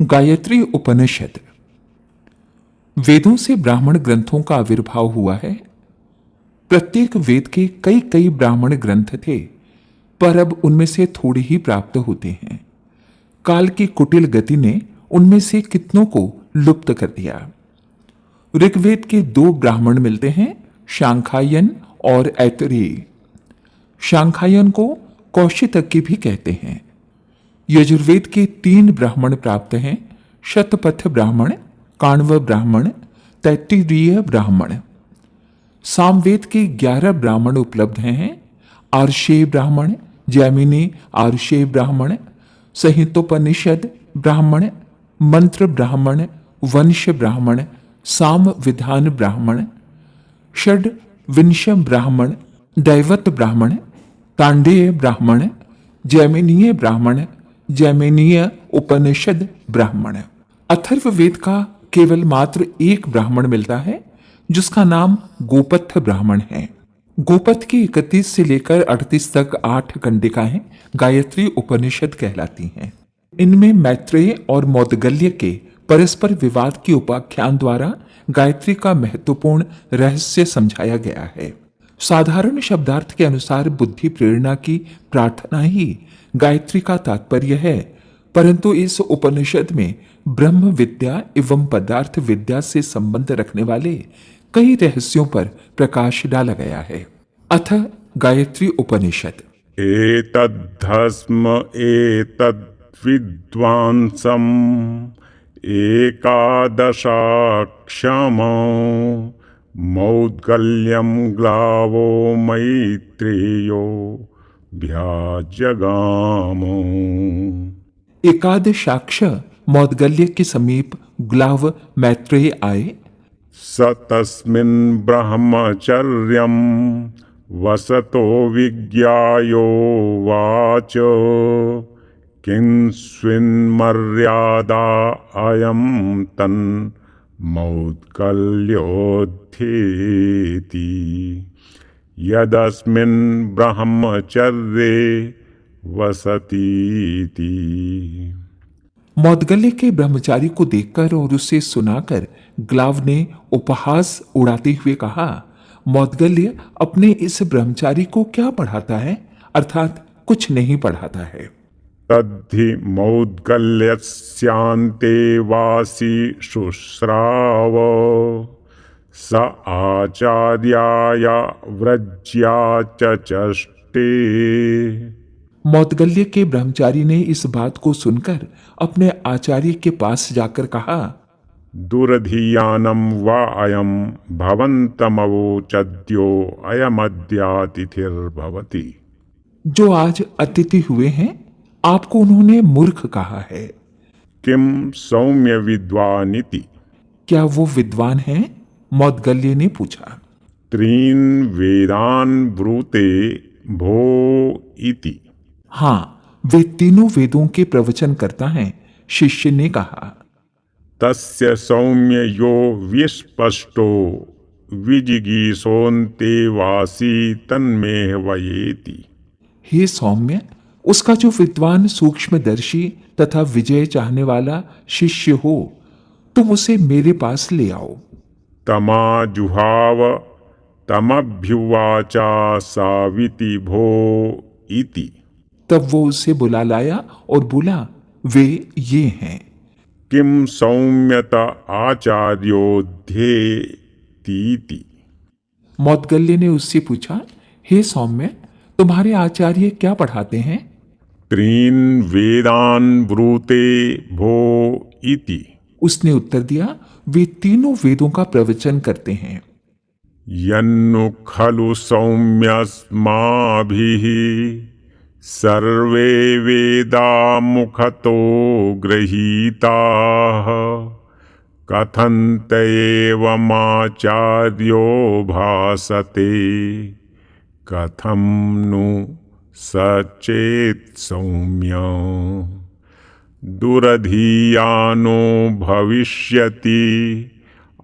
गायत्री उपनिषद। वेदों से ब्राह्मण ग्रंथों का आविर्भाव हुआ है। प्रत्येक वेद के कई कई ब्राह्मण ग्रंथ थे, पर अब उनमें से थोड़े ही प्राप्त होते हैं। काल की कुटिल गति ने उनमें से कितनों को लुप्त कर दिया। ऋग्वेद के दो ब्राह्मण मिलते हैं, शांखायन और ऐतरेय। शांखायन को कौशितज्ञ भी कहते हैं। यजुर्वेद के तीन ब्राह्मण प्राप्त हैं, शतपथ ब्राह्मण, काण्व ब्राह्मण, तैत्तिरीय ब्राह्मण। सामवेद के 11 ब्राह्मण उपलब्ध हैं, आर्षेय ब्राह्मण, जैमिनी आर्षेय ब्राह्मण, संहितोपनिषद ब्राह्मण, मंत्र ब्राह्मण, वंश ब्राह्मण, साम विधान ब्राह्मण, षड विंश ब्राह्मण, दैवत ब्राह्मण, तांडेय ब्राह्मण, जैमिनीय ब्राह्मण, जैमिनीय उपनिषद ब्राह्मण। अथर्ववेद का केवल मात्र एक ब्राह्मण मिलता है, जिसका नाम गोपथ ब्राह्मण है। गोपथ की 31 से लेकर 38 तक 8 कंडिकाएं गायत्री उपनिषद कहलाती हैं। इनमें मैत्रेय और मौदगल्य के परस्पर विवाद के उपाख्यान द्वारा गायत्री का महत्वपूर्ण रहस्य समझाया गया है। साधारण शब्दार्थ के अनुसार बुद्धि प्रेरणा की प्रार्थना ही गायत्री का तात्पर्य है, परंतु इस उपनिषद में ब्रह्म विद्या एवं पदार्थ विद्या से संबंध रखने वाले कई रहस्यों पर प्रकाश डाला गया है। अथ गायत्री उपनिषद। एतद्धस्म एतद्विद्वांसम् एकादशाक्षमो मौद्गल्यं ग्लावो मैत्रेयो भ्याजगामो। एकादशाक्ष मौदगल्य के समीप ग्लाव मैत्रेय आए। स तस्मिन् ब्रह्मचर्यं वसतो विज्ञायो वाच किंस्विन्मर्यादा अयं तन् मौद्गल्योऽध्येति यदस्मिन् ब्रह्मचर्ये वसतीति। मौदगल्य के ब्रह्मचारी को देखकर और उसे सुनाकर ग्लाव ने उपहास उड़ाते हुए कहा, मौदगल्य अपने इस ब्रह्मचारी को क्या पढ़ाता है, अर्थात कुछ नहीं पढ़ाता है। तद्धि मौद्गल्यस्यान्ते वासी शुश्राव स आचार्याय व्रज्या चचष्टे। मौदगल्य के ब्रह्मचारी ने इस बात को सुनकर अपने आचार्य के पास जाकर कहा, दुरधियानम वा अयम भवन्तमवोचद्यो अयमद्यातिथिर्भवति। जो आज अतिथि हुए हैं, आपको उन्होंने मूर्ख कहा है। किम सौम्य विद्वानिति। क्या वो विद्वान हैं? मौदगल्य ने पूछा। त्रीन वेदान ब्रूते भो इति। हाँ, वे तीनों वेदों के प्रवचन करता हैं, शिष्य ने कहा। तस्य सौम्य यो विस्पष्टो विजिगीषोन्ते वासी तन्मे वयेति। हे सौम्य, उसका जो विद्वान सूक्ष्मदर्शी तथा विजय चाहने वाला शिष्य हो, तुम उसे मेरे पास ले आओ। तमा जुहाव तमभ्युवाचा साविति भो इति। तब वो उसे बुला लाया और बोला, वे ये हैं। किम सौम्यत आचार्योध्येतीति। मौदगल्य ने उससे पूछा, हे सौम्य, तुम्हारे आचार्य क्या पढ़ाते हैं? त्रीन वेदान ब्रूते भो इति। उसने उत्तर दिया, वे तीनों वेदों का प्रवचन करते हैं। यन्नु खलु सौम्यस्माभिः सर्वे वेदा मुखतो गृहीताः कथन्त एवमाचार्यो भासते कथं नु सचेत् सौम्य। दुरधीयानो भविष्यति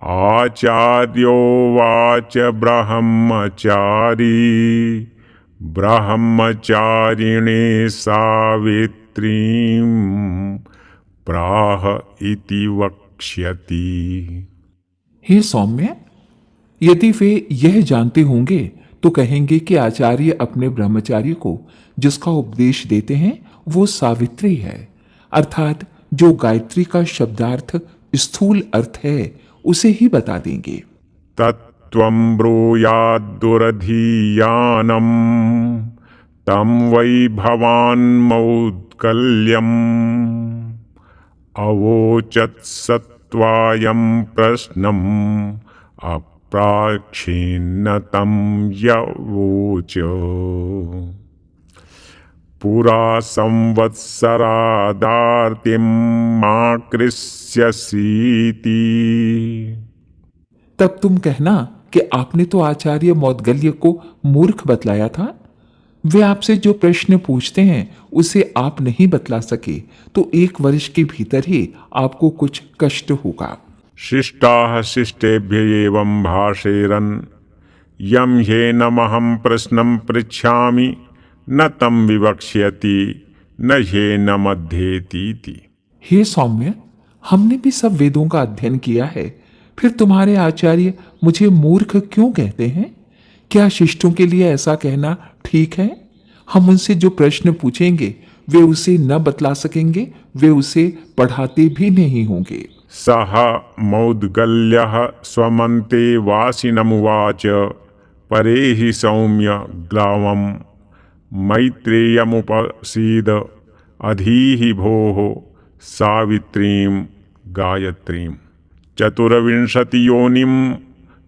आचार्योवाच ब्रह्मचारी ब्रह्मचारिणे सावित्रीं प्राह इति वक्ष्यति। हे सौम्य, यदि वे यह जानते होंगे तो कहेंगे कि आचार्य अपने ब्रह्मचारी को जिसका उपदेश देते हैं वो सावित्री है, अर्थात जो गायत्री का शब्दार्थ स्थूल अर्थ है उसे ही बता देंगे। तत्त्वं ब्रूयाद्दुरधीयानं तं वै भवान् मौद्गल्यम् अवोचत्सत्त्वायं प्रश्नम् अप्राक्षीन्न तं यवोच। पुरा संवत्सरादार्तिं माकृष्यसीति। तब तुम कहना कि आपने तो आचार्य मौद्गल्य को मूर्ख बतलाया था। वे आपसे जो प्रश्न पूछते हैं उसे आप नहीं बतला सके तो 1 वर्ष के भीतर ही आपको कुछ कष्ट होगा। शिष्टाः शिष्टेभ्य एवं भाषेरन् यं ह्येनमहं प्रश्नं पृच्छामि न तं विवक्ष्यति न ह्येन मध्येतीति। हे सौम्य, हमने भी सब वेदों का अध्ययन किया है, फिर तुम्हारे आचार्य मुझे मूर्ख क्यों कहते हैं? क्या शिष्टों के लिए ऐसा कहना ठीक है? हम उनसे जो प्रश्न पूछेंगे वे उसे न बतला सकेंगे, वे उसे पढ़ाते भी नहीं होंगे। सः मौद्गल्यः स्वमन्ते वासिनमुवाच परेहि सौम्य ग्लावं मैत्रेयमुपसीद अधीहि भोः सावित्रीं गायत्रीं। 24 योनिं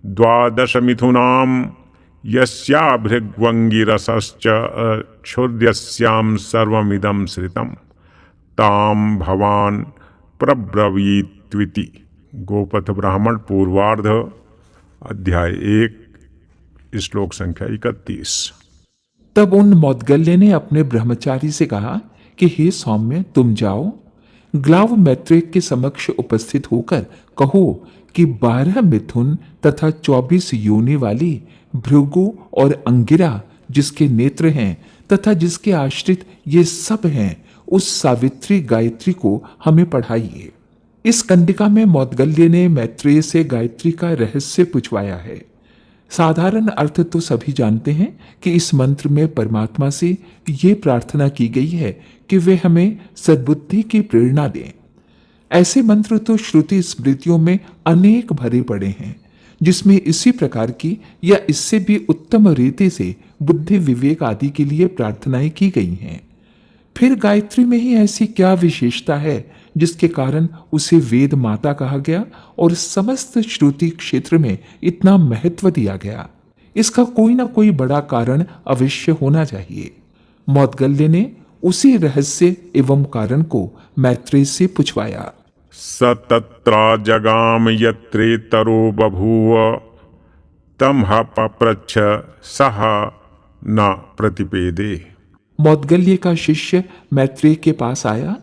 12 मिथुनां यस्या भृग्वङ्गिरसश्च क्षुद्यस्यां सर्वमिदं श्रितं तां भवान् प्रब्रवीत्विति। गोपथ ब्राह्मण पूर्वार्ध अध्याय 1 श्लोक संख्या 31। तब उन मौद्गल्य ने अपने ब्रह्मचारी से कहा कि हे सौम्य, तुम जाओ, ग्लाव मैत्रेय के समक्ष उपस्थित होकर कहो कि 12 मिथुन तथा 24 योनि वाली भृगु और अंगिरा जिसके नेत्र हैं तथा जिसके आश्रित ये सब हैं, उस सावित्री गायत्री को हमें पढ़ाइए। इस कंडिका में मौद्गल्य ने मैत्रेय से गायत्री का रहस्य पूछवाया है। साधारण अर्थ तो सभी जानते हैं कि इस मंत्र में परमात्मा से ये प्रार्थना की गई है कि वे हमें सद्बुद्धि की प्रेरणा दें। ऐसे मंत्र तो श्रुति स्मृतियों में अनेक भरे पड़े हैं जिसमें इसी प्रकार की या इससे भी उत्तम रीति से बुद्धि विवेक आदि के लिए प्रार्थनाएं की गई हैं। फिर गायत्री में ही ऐसी क्या विशेषता है जिसके कारण उसे वेद माता कहा गया और समस्त श्रुति क्षेत्र में इतना महत्व दिया गया? इसका कोई ना कोई बड़ा कारण अवश्य होना चाहिए। मौद्गल्य ने उसी रहस्य एवं कारण को मैत्रेय से पूछवाया। स तत्रा जगाम यत्रेतरो बभूव तं ह पप्रच्छ सः न प्रतिपेदे। मौद्गल्य का शिष्य मैत्रेय के पास आया।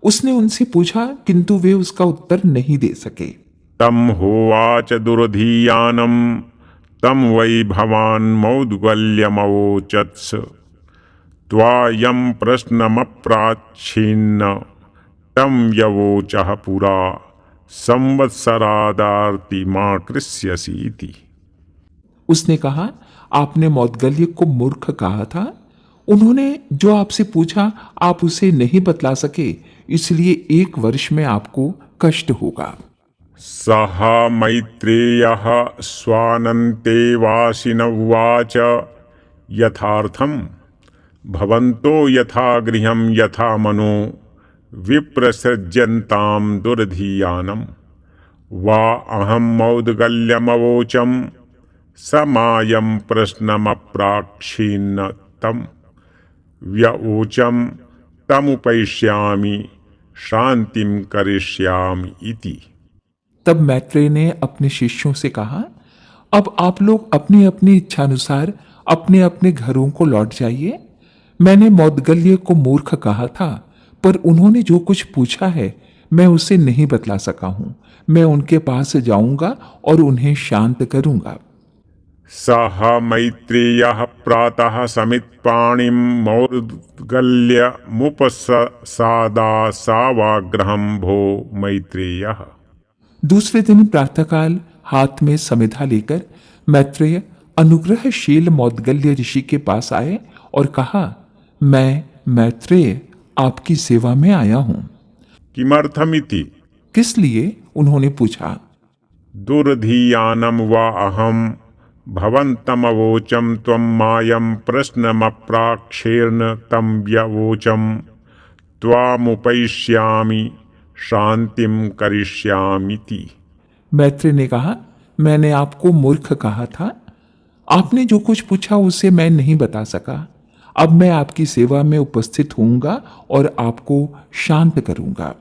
उसने उनसे पूछा किंतु वे उसका उत्तर नहीं दे सके। तं होवाच दुर्धीयानं तं वै भवान् मौद्गल्यमवोचत्स त्वायं प्रश्नमप्राच्छिन्न तं यवोचः पुरा संवत्सरादार्तिमाकृष्यसीति। उसने कहा, आपने मौद्गल्य को मूर्ख कहा था। उन्होंने जो आपसे पूछा आप उसे नहीं बतला सके, इसलिए 1 वर्ष में आपको कष्ट होगा। सः मैत्रेयः स्वानन्ते वासिन उवाच यथार्थं भवन्तो यथा गृहं यथा मनो विप्रसृज्यन्तां दुर्धीयानं वा अहं मौद्गल्यमवोचं समायं प्रश्नमप्राक्षीन्न तं व्यवोचं तमुपैष्यामि शांतिं करिष्यामि इति। तब मैत्रेय ने अपने शिष्यों से कहा, अब आप लोग अपनी अपनी इच्छानुसार अपने अपने घरों को लौट जाइए। मैंने मौद्गल्य को मूर्ख कहा था, पर उन्होंने जो कुछ पूछा है मैं उसे नहीं बतला सका हूं। मैं उनके पास जाऊंगा और उन्हें शांत करूंगा। सह मैत्रेयः प्रातः समित्पाणिं मौद्गल्यमुपसादासावाग्रहं भो मैत्रेयः। दूसरे दिन प्रातःकाल हाथ में समिधा लेकर मैत्रेय अनुग्रहशील मौद्गल्य ऋषि के पास आए और कहा, मैं मैत्रेय आपकी सेवा में आया हूं। किमर्थमिति? किस लिए? उन्होंने पूछा। दुर्धीयानं वा अहं भवन्तमवोचं त्वं मायं प्रश्नमप्राक्षेर्न तं व्यवोचं त्वामुपैष्यामि शांतिं करिष्यामीति। मैत्रेय ने कहा, मैंने आपको मूर्ख कहा था। आपने जो कुछ पूछा उसे मैं नहीं बता सका। अब मैं आपकी सेवा में उपस्थित होऊंगा और आपको शांत करूंगा।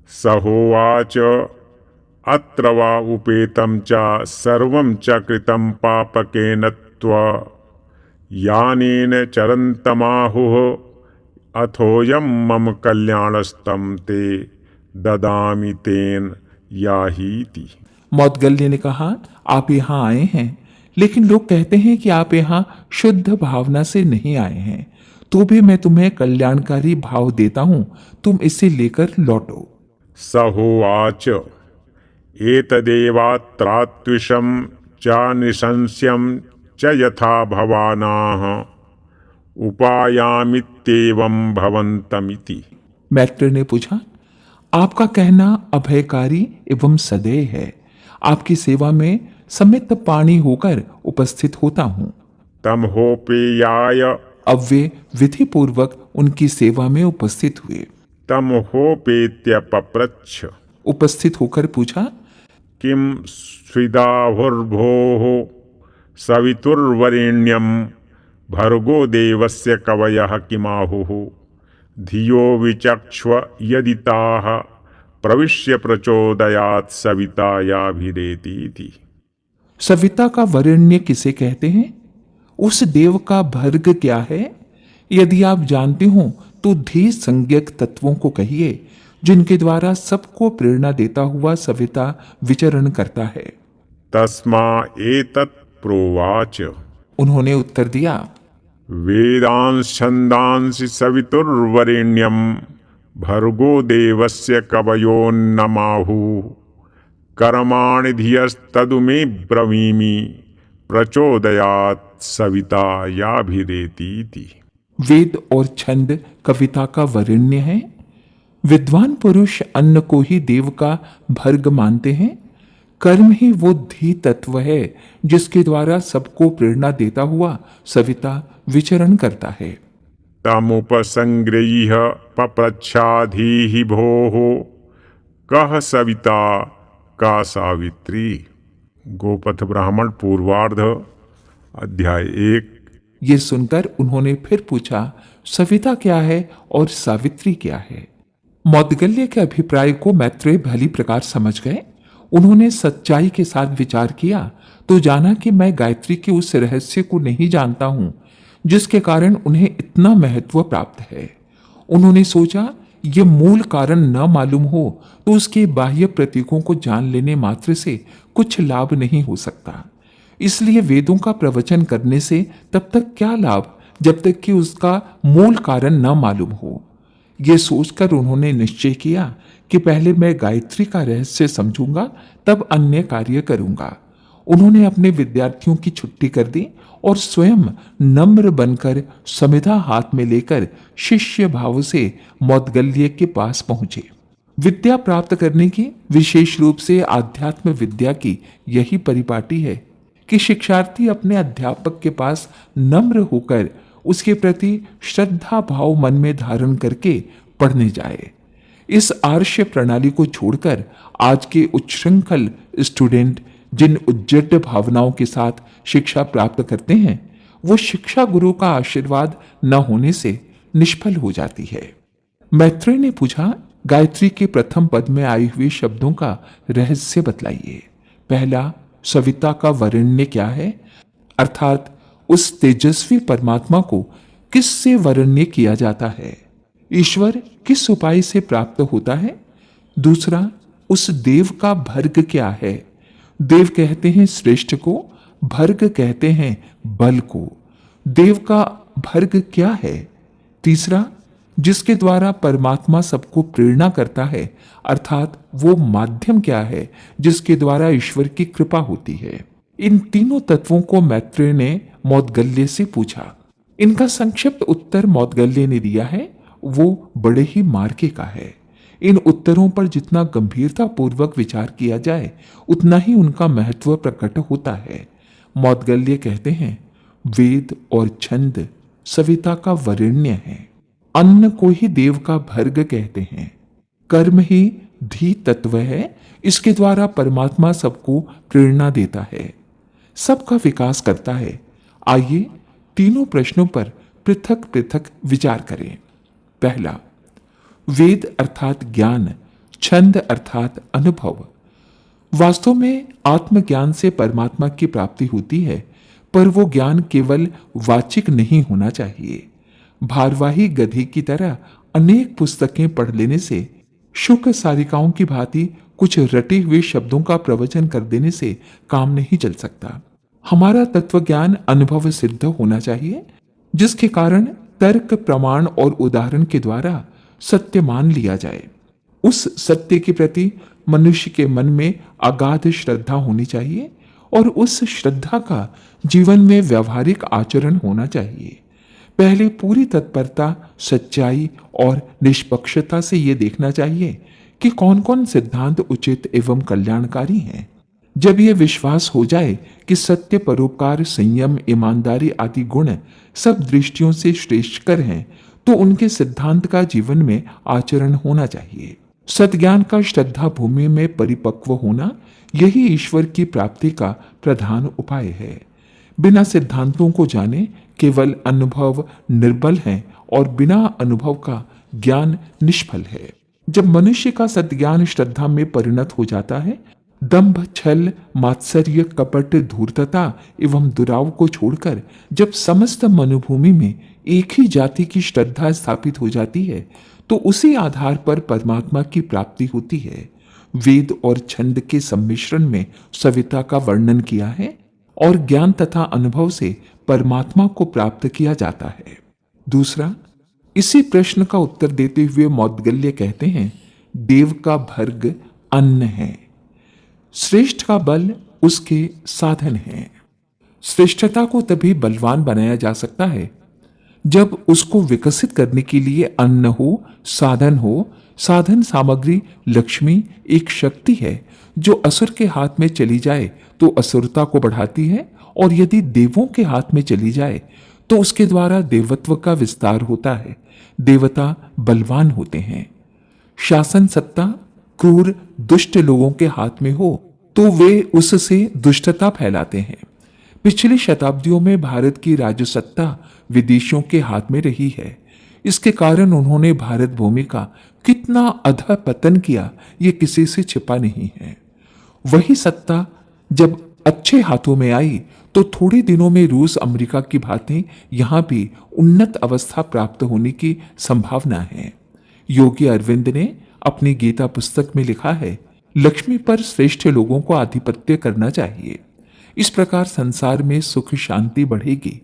सहोवाच अत्र वा उपेतं च सर्वं च कृतं पापकेन यानेन चरन्तमाहुः अथोऽयं मम कल्याणस्तं ते ददामि तेन याहीति। मौद्गल्य ने कहा, आप यहाँ आए हैं, लेकिन लोग कहते हैं कि आप यहाँ शुद्ध भावना से नहीं आए हैं। तो भी मैं तुम्हें कल्याणकारी भाव देता हूँ, तुम इसे लेकर लौटो। सहोवाच एतदेवात्रात्विषं च निशंस्यं च यथा भवानाः उपायामित्येवं भवन्तमिति। मैत्रेय ने पूछा, आपका कहना अभयकारी एवं सदैव है। आपकी सेवा में समित पाणी होकर उपस्थित होता हूँ। तमहोपेयाय। अब वे विधि पूर्वक उनकी सेवा में उपस्थित हुए। तमहोपेत्यपप्रच्छ। उपस्थित होकर पूछा, किम स्विदाहुर्भोः सवितुर्वरेण्यं भर्गो देवस्य कवयः किमाहुः धियो विचक्ष्व यदि ताः प्रविश्य प्रचोदयात् सविता याभिरेतीति। सविता का वरेण्य किसे कहते हैं? उस देव का भर्ग क्या है? यदि आप जानते हो तो धी संज्ञक तत्वों को कहिए, जिनके द्वारा सबको प्रेरणा देता हुआ सविता विचरण करता है। तस्मा एतत् प्रोवाच। उन्होंने उत्तर दिया, वेदांश छंदांसि सवितुर्वरेण्यं भर्गो देवस्य कवयोन्नमाहुः कर्माणि धियस्तदुमे ब्रवीमि प्रचोदयात् सविता याभिरेतीति। वेद और छंद कविता का वरेण्य है। विद्वान पुरुष अन्न को ही देव का भर्ग मानते हैं। कर्म ही वो धी तत्व है जिसके द्वारा सबको प्रेरणा देता हुआ सविता विचरण करता है। तमुपसंगृह्य पप्रच्छाधीहि भोः कह सविता का सावित्री। गोपथ ब्राह्मण पूर्वार्ध अध्याय 1। ये सुनकर उन्होंने फिर पूछा, सविता क्या है और सावित्री क्या है? मौद्गल्य के अभिप्राय को मैत्रेय भली प्रकार समझ गए। उन्होंने सच्चाई के साथ विचार किया तो जाना कि मैं गायत्री के उस रहस्य को नहीं जानता हूं जिसके कारण उन्हें इतना महत्व प्राप्त है। उन्होंने सोचा, ये मूल कारण न मालूम हो तो उसके बाह्य प्रतीकों को जान लेने मात्र से कुछ लाभ नहीं हो सकता। इसलिए वेदों का प्रवचन करने से तब तक क्या लाभ जब तक कि उसका मूल कारण न मालूम हो। ये सोचकर उन्होंने निश्चय किया कि पहले मैं गायत्री का रहस्य समझूंगा, तब अन्य कार्य करूंगा। उन्होंने अपने विद्यार्थियों की छुट्टी कर दी और स्वयं नम्र बनकर समिधा हाथ में लेकर शिष्य भाव से मौद्गल्य के पास पहुंचे। विद्या प्राप्त करने की, विशेष रूप से आध्यात्म विद्या की यही परिपाटी है कि शिक्षार्थी अपने अध्यापक के पास नम्र होकर उसके प्रति श्रद्धा भाव मन में धारण करके पढ़ने जाए। इस आर्ष प्रणाली को छोड़कर आज के उच्छृंखल स्टूडेंट जिन उज्जड भावनाओं के साथ शिक्षा प्राप्त करते हैं, वो शिक्षा गुरु का आशीर्वाद न होने से निष्फल हो जाती है। मैत्रेय ने पूछा, गायत्री के प्रथम पद में आई हुई शब्दों का रहस्य बतलाइए। पहला, सविता का वरेण्य क्या है, अर्थात उस तेजस्वी परमात्मा को किससे वरेण्य किया जाता है? ईश्वर किस उपाय से प्राप्त होता है? दूसरा, उस देव का भर्ग क्या है? देव कहते हैं श्रेष्ठ को, भर्ग कहते हैं बल को। देव का भर्ग क्या है? तीसरा, जिसके द्वारा परमात्मा सबको प्रेरणा करता है, अर्थात वो माध्यम क्या है जिसके द्वारा ईश्वर की कृपा होती है। इन तीनों तत्वों को मैत्रेय ने मौद्गल्य से पूछा। इनका संक्षिप्त उत्तर मौद्गल्य ने दिया है, वो बड़े ही मार्के का है। इन उत्तरों पर जितना गंभीरता पूर्वक विचार किया जाए उतना ही उनका महत्व प्रकट होता है। मौद्गल्य कहते हैं, वेद और छंद सविता का वरेण्य है। अन्न को ही देव का भर्ग कहते हैं। कर्म ही धी तत्व है, इसके द्वारा परमात्मा सबको प्रेरणा देता है, सबका विकास करता है। आइए तीनों प्रश्नों पर पृथक पृथक विचार करें। पहला, वेद अर्थात ज्ञान, छंद अर्थात अनुभव। वास्तव में आत्मज्ञान से परमात्मा की प्राप्ति होती है, पर वो ज्ञान केवल वाचिक नहीं होना चाहिए। भारवाही गधे की तरह अनेक पुस्तकें पढ़ लेने से, शुक सारिकाओं की भांति कुछ रटे हुए शब्दों का प्रवचन कर देने से काम नहीं चल सकता। हमारा तत्वज्ञान अनुभव सिद्ध होना चाहिए, जिसके कारण तर्क, प्रमाण और उदाहरण के द्वारा सत्य मान लिया जाए। उस सत्य के प्रति मनुष्य के मन में अगाध श्रद्धा होनी चाहिए और उस श्रद्धा का जीवन में व्यावहारिक आचरण होना चाहिए। पहले पूरी तत्परता, सच्चाई और निष्पक्षता से ये देखना चाहिए कि कौन कौन सिद्धांत उचित एवं कल्याणकारी हैं। जब यह विश्वास हो जाए कि सत्य, परोपकार, संयम, ईमानदारी आदि गुण सब दृष्टियों से श्रेष्ठकर हैं, तो उनके सिद्धांत का जीवन में आचरण होना चाहिए। सद्ज्ञान का श्रद्धा भूमि में परिपक्व होना, यही ईश्वर की प्राप्ति का प्रधान उपाय है। बिना सिद्धांतों को जाने केवल अनुभव निर्बल है और बिना अनुभव का ज्ञान निष्फल है। जब मनुष्य का सद्ज्ञान श्रद्धा में परिणत हो जाता है, दंभ, छल, मात्सर्य, कपट, धूर्तता एवं दुराव को छोड़कर जब समस्त मनुभूमि में एक ही जाति की श्रद्धा स्थापित हो जाती है, तो उसी आधार पर परमात्मा की प्राप्ति होती है। वेद और छंद के सम्मिश्रण में सविता का वर्णन किया है और ज्ञान तथा अनुभव से परमात्मा को प्राप्त किया जाता है। दूसरा, इसी प्रश्न का उत्तर देते हुए मौद्गल्य कहते हैं, देव का भर्ग अन्न है, श्रेष्ठ का बल उसके साधन है। श्रेष्ठता को तभी बलवान बनाया जा सकता है जब उसको विकसित करने के लिए अन्न हो, साधन हो। साधन सामग्री लक्ष्मी एक शक्ति है जो असुर के हाथ में चली जाए तो असुरता को बढ़ाती है, और यदि देवों के हाथ में चली जाए तो उसके द्वारा देवत्व का विस्तार होता है। देवता बलवान होते हैं। शासन सत्ता क्रूर दुष्ट लोगों के हाथ में हो तो वे उससे दुष्टता फैलाते हैं। पिछली शताब्दियों में भारत की राजसत्ता विदेशियों के हाथ में रही है। इसके कारण उन्होंने भारत भूमि का कितना अधःपतन किया, ये किसी से छिपा नहीं है। वही सत्ता जब अच्छे हाथों में आई तो थोड़े दिनों में रूस, अमेरिका की भांति यहां भी उन्नत अवस्था प्राप्त होने की संभावना है। योगी अरविंद ने अपनी गीता पुस्तक में लिखा है, लक्ष्मी पर श्रेष्ठ लोगों को आधिपत्य करना चाहिए। इस प्रकार संसार में सुख शांति बढ़ेगी।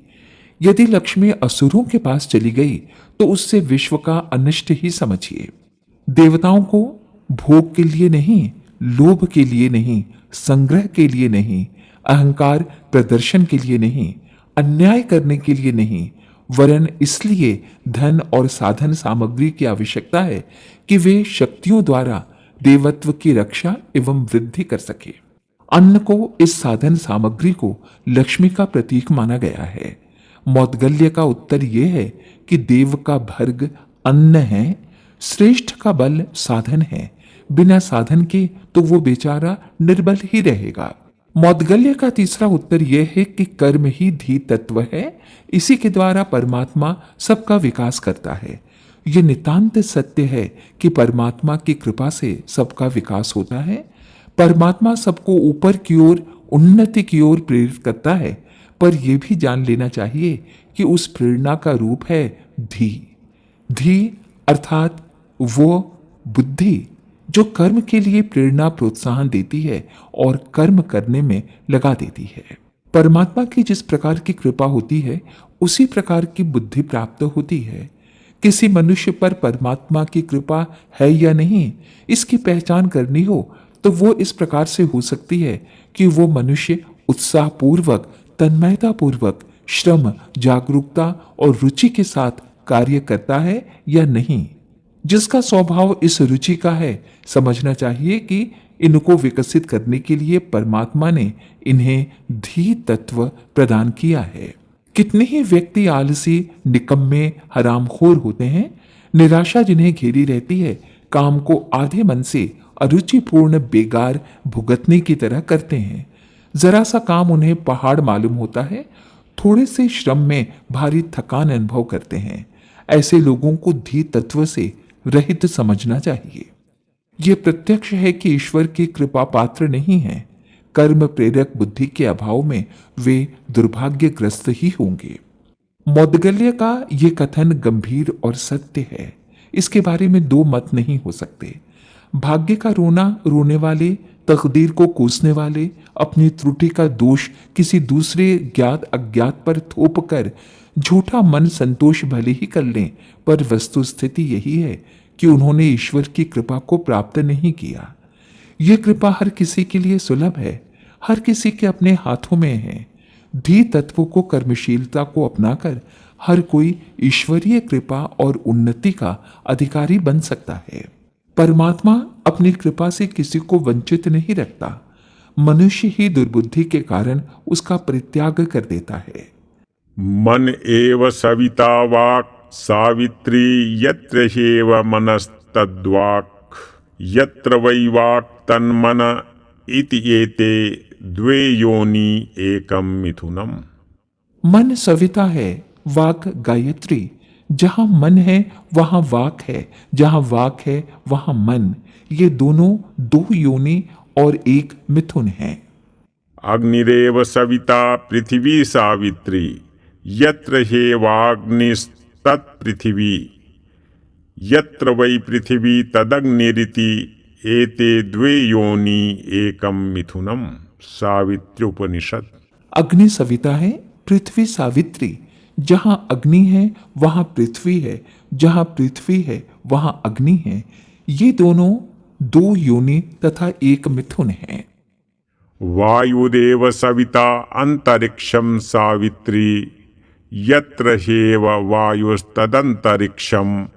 यदि लक्ष्मी असुरों के पास चली गई तो उससे विश्व का अनिष्ट ही समझिए। देवताओं को भोग के लिए नहीं, लोभ के लिए नहीं, संग्रह के लिए नहीं, अहंकार प्रदर्शन के लिए नहीं, अन्याय करने के लिए नहीं, वरन इसलिए धन और साधन सामग्री की आवश्यकता है कि वे शक्तियों द्वारा देवत्व की रक्षा एवं वृद्धि कर सके। अन्न को, इस साधन सामग्री को लक्ष्मी का प्रतीक माना गया है। मौद्गल्य का उत्तर यह है कि देव का भर्ग अन्न है, श्रेष्ठ का बल साधन है। बिना साधन के तो वो बेचारा निर्बल ही रहेगा। मौद्गल्य का तीसरा उत्तर यह है कि कर्म ही धी तत्व है, इसी के द्वारा परमात्मा सबका विकास करता है। ये नितांत सत्य है कि परमात्मा की कृपा से सबका विकास होता है। परमात्मा सबको ऊपर की ओर, उन्नति की ओर प्रेरित करता है, पर यह भी जान लेना चाहिए कि उस प्रेरणा का रूप है धी। धी अर्थात वो बुद्धि जो कर्म के लिए प्रेरणा, प्रोत्साहन देती है और कर्म करने में लगा देती है। परमात्मा की जिस प्रकार की कृपा होती है उसी प्रकार की बुद्धि प्राप्त होती है। किसी मनुष्य पर परमात्मा की कृपा है या नहीं, इसकी पहचान करनी हो तो वो इस प्रकार से हो सकती है कि वो मनुष्य उत्साहपूर्वक, तन्मयतापूर्वक, श्रम, जागरूकता और रुचि के साथ कार्य करता है या नहीं। जिसका स्वभाव इस रुचि का है, समझना चाहिए कि इनको विकसित करने के लिए परमात्मा ने इन्हें धी तत्व प्रदान किया है। कितने ही व्यक्ति आलसी, निकम्मे, हरामखोर होते हैं। निराशा जिन्हें घेरी रहती है, काम को आधे मन से अरुचिपूर्ण बेगार भुगतने की तरह करते हैं। जरा सा काम उन्हें पहाड़ मालूम होता है, थोड़े से श्रम में भारी थकान अनुभव करते हैं। ऐसे लोगों को धी तत्व से रहित समझना चाहिए। ये प्रत्यक्ष है कि ईश्वर की कृपा पात्र नहीं है। कर्म प्रेरक बुद्धि के अभाव में वे दुर्भाग्यग्रस्त ही होंगे। मौदगल्य का ये कथन गंभीर और सत्य है। इसके बारे में दो मत नहीं हो सकते। भाग्य का रोना रोने वाले, तकदीर को कोसने वाले, अपनी त्रुटि का दोष किसी दूसरे ज्ञात अज्ञात पर थोप कर झूठा मन संतोष भले ही कर लें, पर वस्तु स्थिति यही है कि उन्होंने ईश्वर की कृपा को प्राप्त नहीं किया। यह कृपा हर किसी के लिए सुलभ है, हर किसी के अपने हाथों में है। धी तत्वों को, कर्मशीलता को अपनाकर हर कोई ईश्वरीय कृपा और उन्नति का अधिकारी बन सकता है। परमात्मा अपनी कृपा से किसी को वंचित नहीं रखता। मनुष्य ही दुर्बुद्धि के कारण उसका परित्याग कर देता है। मन एव सविता वाक् सावित्री यत्र ह्येव मनस्तद्वाक् यत्र वै वाक् तन्मन इति एते द्वे योनि एकम मिथुनम। मन सविता है, वाक गायत्री। जहां मन है वहां वाक है, जहां वाक है वहां मन। ये दोनों दो योनि और एक मिथुन है। अग्निरेव सविता पृथिवी सावित्री यत्र ह्येवाग्निस्तत्पृथिवी यत्र वै पृथिवी तदग्निरिति एते द्वे योनि एकम मिथुनम। सावित्र्योपनिषद। अग्नि सविता है, पृथ्वी सावित्री। जहां अग्नि है वहां पृथ्वी है, जहां पृथ्वी है वहां अग्नि है। ये दोनों दो योनि तथा एक मिथुन है। वायुदेव सविता अंतरिक्षम सावित्री यत्र ह्येव वायुस्तदंतरिक्षम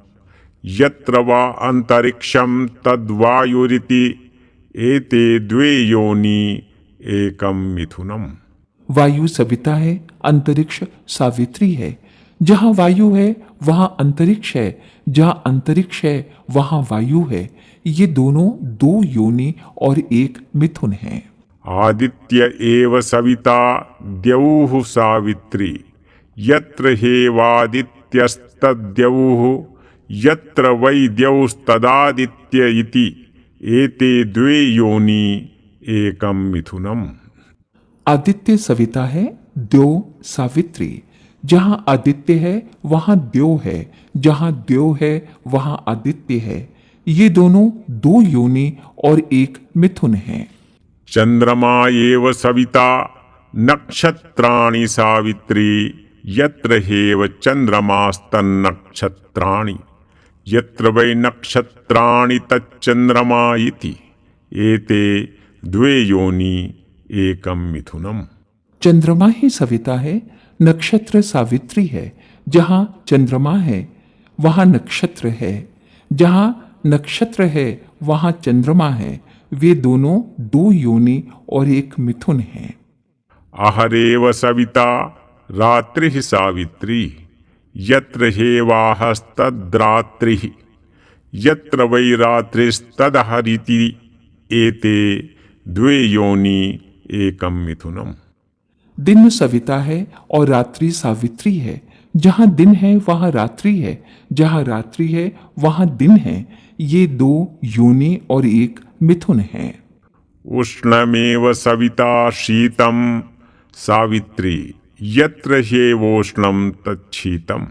यत्र वा अंतरिक्षम तद्वायुरिति एते द्वे योनि एकम मिथुनम। वायु सविता है, अंतरिक्ष सावित्री है। जहां वायु है वहां अंतरिक्ष है, जहां अंतरिक्ष है वहां वायु है। ये दोनों दो योनि और एक मिथुन है। आदित्य एव सविता द्यौः सावित्री यत्र ह्येवादित्यस्तद्यौः यत्र वै द्यौस्तदादित्य इति एते द्वे योनि एकम मिथुनम। आदित्य सविता है, द्यो सावित्री। जहां आदित्य है वहां द्यो है, जहां द्यो है वहां आदित्य है। ये दोनों दो योनि और एक मिथुन है। चंद्रमा एव सविता नक्षत्राणि सावित्री यत्र ह्येव चंद्रमास्तन्नक्षत्राणि यत्र वै नक्षत्राणि तच्चंद्रमा इति एते द्वे योनि एकम मिथुनम। चंद्रमा ही सविता है, नक्षत्र सावित्री है। जहां चंद्रमा है वहां नक्षत्र है, जहां नक्षत्र है वहां चंद्रमा है। वे दोनों दो योनि और एक मिथुन हैं। आहरेव सविता रात्रिः सावित्री यत्र ह्येवाहस्तद्रात्रिः यत्र वै रात्रिस्तदहरिति एते द्वे योनि एकम मिथुनम। दिन सविता है और रात्रि सावित्री है। जहां दिन है वहां रात्रि है, जहां रात्रि है वहां दिन है। ये दो योनि और एक मिथुन है। उष्णमेव सविता शीतम सावित्री यत्र ह्येवोष्णं तच्छीतम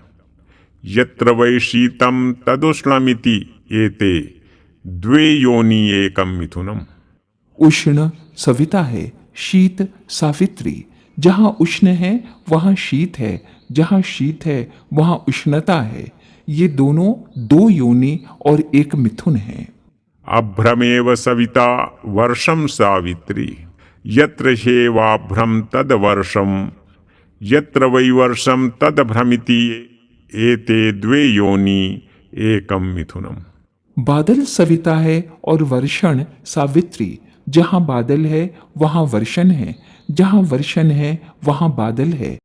यत्र वै शीतम तदुष्णमिति एते द्वे योनि एकम मिथुनम। उष्ण सविता है, शीत सावित्री। जहाँ उष्ण है वहाँ शीत है, जहाँ शीत है वहाँ उष्णता है। ये दोनों दो योनि और एक मिथुन है। अभ्रमेव सविता वर्षम सावित्री यत्र ह्येवाभ्रम तद वर्षम यत्र वै वर्षम तद भ्रमिति एते द्वे योनि एकम मिथुनम। बादल सविता है और वर्षण सावित्री। जहाँ बादल है वहाँ वर्षण है, जहाँ वर्षण है वहाँ बादल है।